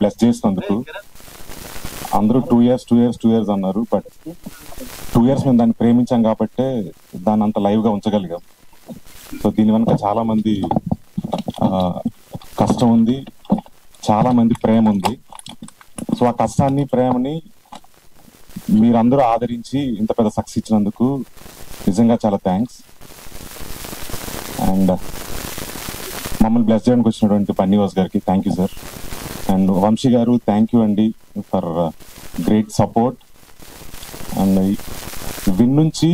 Bless చేసినందుకు. అందరూ 2 years అన్నారు, బట్ 2 years మేము దాన్ని ప్రేమించాం కాబట్టి దాన్ని అంత లైవ్ గా ఉంచగలిగాం. సో దీని వెనక చాలా మంది కష్టం ఉంది, చాలా మంది ప్రేమ ఉంది. సో ఆ కష్టాన్ని ప్రేమని మీరందరూ ఆదరించి ఇంత పెద్ద సక్సెస్ ఇచ్చినందుకు నిజంగా చాలా థ్యాంక్స్. అండ్ మమ్మల్ని బ్లెస్ చేయడానికి వచ్చినటువంటి బన్నీవాస్ గారికి thank you sir. And Vamshi garu thank you అండి ఫర్ గ్రేట్ సపోర్ట్. అండ్ విన్ నుంచి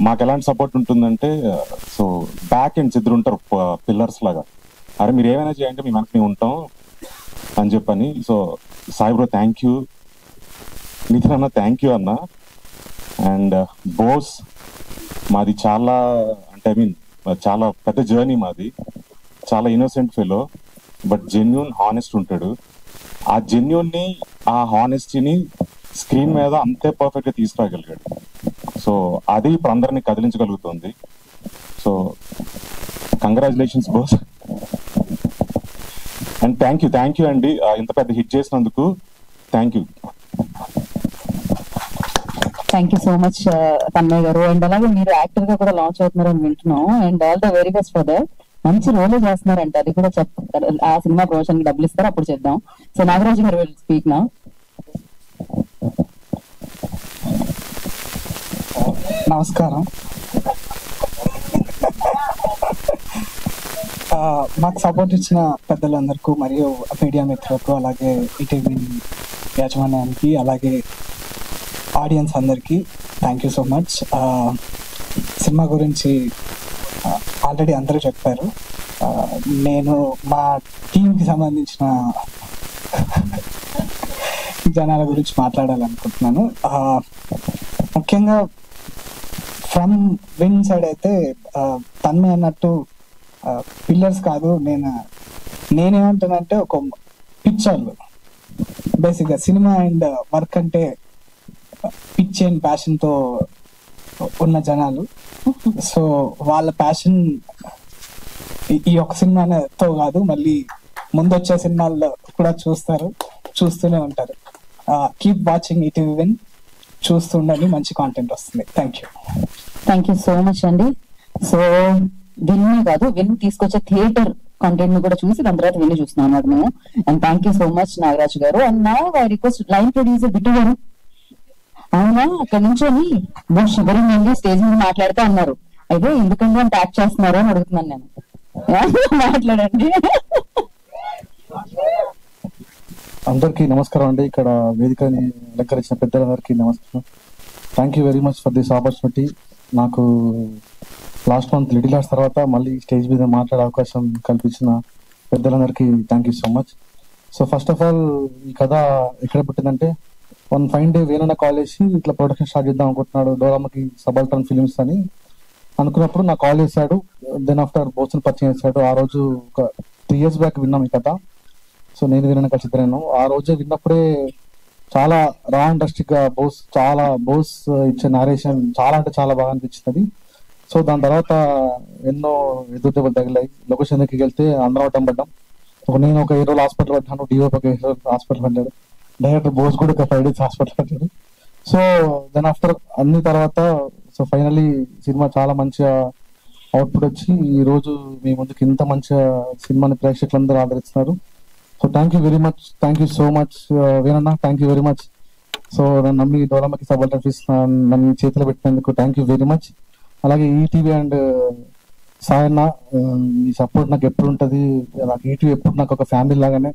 మాకు ఎలాంటి సపోర్ట్ ఉంటుందంటే, సో బ్యాక్ అండ్ ఇద్దరు ఉంటారు పిల్లర్స్ లాగా, అరే మీరు ఏమైనా చేయండి మీ మనకి మేము ఉంటాం అని చెప్పని. So Sai bro thank you, Nithin అన్న థ్యాంక్ యూ అన్న. అండ్ బోస్ మాది చాలా అంటే చాలా పెద్ద జర్నీ మాది. చాలా innocent fellow but genuine honest ఉంటాడు. ఆ జెన్యూన్ని ఆ హానెస్టీని స్క్రీన్ మీద అంతే పర్ఫెక్ట్ గా తీసుకురాగలిగాడు. సో అది ఇప్పుడు అందరినీ కదిలించగలుగుతుంది. So congratulations boss. And thank you అండి ఇంత పెద్ద హిట్ చేసినందుకు. Thank you so much Tanmay garu. And అలాగే మీరు యాక్టర్ గా కూడా లాంచ్ అవుతున్నారని వింటున్నాం. And all the very best for that. మంచి రోల్ చేస్తున్నారంట, అది కూడా చెప్తారు. ఆ సినిమా ప్రమోషన్ కి డబ్బులు ఇస్తారు, అప్పుడు చేద్దాం. సో నాగరాజు గారు విల్ స్పీక్ నౌ. నమస్కారం. మాకు సపోర్ట్ ఇచ్చిన పెద్దలందరికీ మరియు మీడియా మిత్రులకు, అలాగే ఈటీవీ యాజమాన్యానికి, అలాగే ఆడియన్స్ అందరికీ thank you so much. Cinema గురించి ఆల్రెడీ అందరూ చెప్పారు. నేను మా టీంకి సంబంధించిన జనాల గురించి మాట్లాడాలనుకుంటున్నాను. ముఖ్యంగా ఫ్రమ్ విన్ సైడ్ అయితే తన్మయ్ అన్నట్టు పిల్లర్స్ కాదు, నేనేమంటానంటే ఒక పిక్చర్లు. బేసిక్గా సినిమా అండ్ వర్క్ అంటే పిచ్ అండ్ ప్యాషన్తో ఉన్న జనాలు. సో వాళ్ళ ప్యాషన్ ఈ ఒక్క సినిమాతో కాదు, మళ్ళీ ముందొచ్చే సినిమాల్లో కూడా చూస్తూనే ఉంటారు. కీప్ వాచింగ్ ఈటీవీ విన్, చూస్తుండండి, మంచి కాంటెంట్ వస్తుంది. థ్యాంక్ యూ సో మచ్ అండి. సో విన్ కాదు, విన్ తీసుకొచ్చే థియేటర్ కంటెంట్ ని కూడా చూసి దాని తర్వాత విన్ చూస్తున్నాం అన్నమాట మేము. And thank you so much Nagaraju గారు. అండ్ నా రిక్వెస్ట్ లైన్ ప్రొడ్యూసర్ బిట్టు గారు, ఆయన అక్కడ నుంచొని షుగరింగ్ అండి స్టేజ్ మీద మాట్లాడుతూ అన్నారు. అయితే ఎందుకంటే అంత యాక్ట్ చేస్తున్నారు అని అడుగుతున్నాను నేను. మాట్లాడండి. అందరికీ నమస్కారం అండి. ఇక్కడ వేదికని అలంకరించిన పెద్దలందరికీ నమస్కారం. Thank you very much for this opportunity. నాకు లాస్ట్ మంత్ లిటిల్ ఆర్ట్స్ తర్వాత మళ్ళీ స్టేజ్ మీద మాట్లాడే అవకాశం కల్పించిన పెద్దలందరికీ thank you so much. So first of all ఈ కథ ఎక్కడ పుట్టిందంటే, వన్ ఫైన్ డే వేణన్న కాల్ చేసి ఇట్లా ప్రొడక్షన్ స్టార్ట్ చేద్దాం అనుకుంటున్నాడు డోరామకి సబాల్టర్న్ ఫిలిమ్స్ అని అనుకున్నప్పుడు నాకు కాల్ చేశాడు. దెన్ ఆఫ్టర్ బోస్ని పరిచయం చేశాడు. ఆ రోజు ఒక 3 years బ్యాక్ విన్నాం ఈ కథ. సో నేను వేణన్న కలిసి ఇద్దరేను. ఆ రోజే విన్నప్పుడే చాలా రా ఇండస్ట్రీ గా బోస్ ఇచ్చే నారేషన్ చాలా అంటే చాలా బాగా అనిపించింది. సో దాని తర్వాత ఎన్నో ఎదురు దెబ్బలు తగిలాయి. లొకేషన్ దగ్గరికి వెళ్తే అందరం అడ్డం పడ్డాం. నేను ఒక 7 రోజులు హాస్పిటల్ పడ్డాను, డిఓపి ఒక 7 రోజులు హాస్పిటల్ పడ్డాడు, డైరెక్టర్ బోస్ కూడా ఒక 5 days హాస్పిటల్ పడ్డాడు. సో దెన్ ఆఫ్టర్ అన్ని తర్వాత సో ఫైనల్లీ సినిమా చాలా మంచిగా అవుట్పుట్ వచ్చి ఈ రోజు మీ ముందుకు ఇంత మంచిగా సినిమాని ప్రేక్షకులందరూ ఆదరిస్తున్నారు. So thank you very much, thank you so much Venanna, thank you very much. So నన్ను నమ్మి డోరామకి సబాల్టర్న్ ఫిల్మ్స్ నన్ను చేతిలో పెట్టినందుకు థ్యాంక్ యూ వెరీ మచ్. అలాగే ఈటీవీ అండ్ సాయన్న, మీ సపోర్ట్ నాకు ఎప్పుడు ఉంటుంది. నాకు ఈటీవీ ఎప్పుడు నాకు ఒక ఫ్యామిలీ లాగానే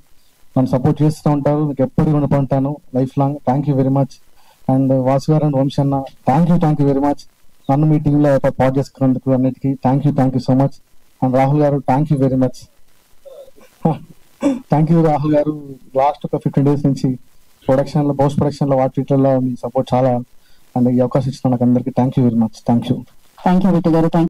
నన్ను సపోర్ట్ చేస్తూ ఉంటారు. మీకు ఎప్పుడు ఉండిపోంటాను life long. Thank you very much. And Vasu garu and Vamsi అన్న థ్యాంక్ యూ వెరీ మచ్. నన్ను మీ టీంలో పాటు చేసుకున్నందుకు అన్నిటికీ thank you so much. And Rahul garu thank you very much. Thank you Rahul garu. Last ఒక 15 days నుంచి ప్రొడక్షన్ లో, పోస్ట్ ప్రొడక్షన్ లో, వాటిలో మీ సపోర్ట్ చాలా. అండ్ ఈ అవకాశం ఇచ్చిన నాకు అందరికీ thank you very much. Thank you Bittu గారు.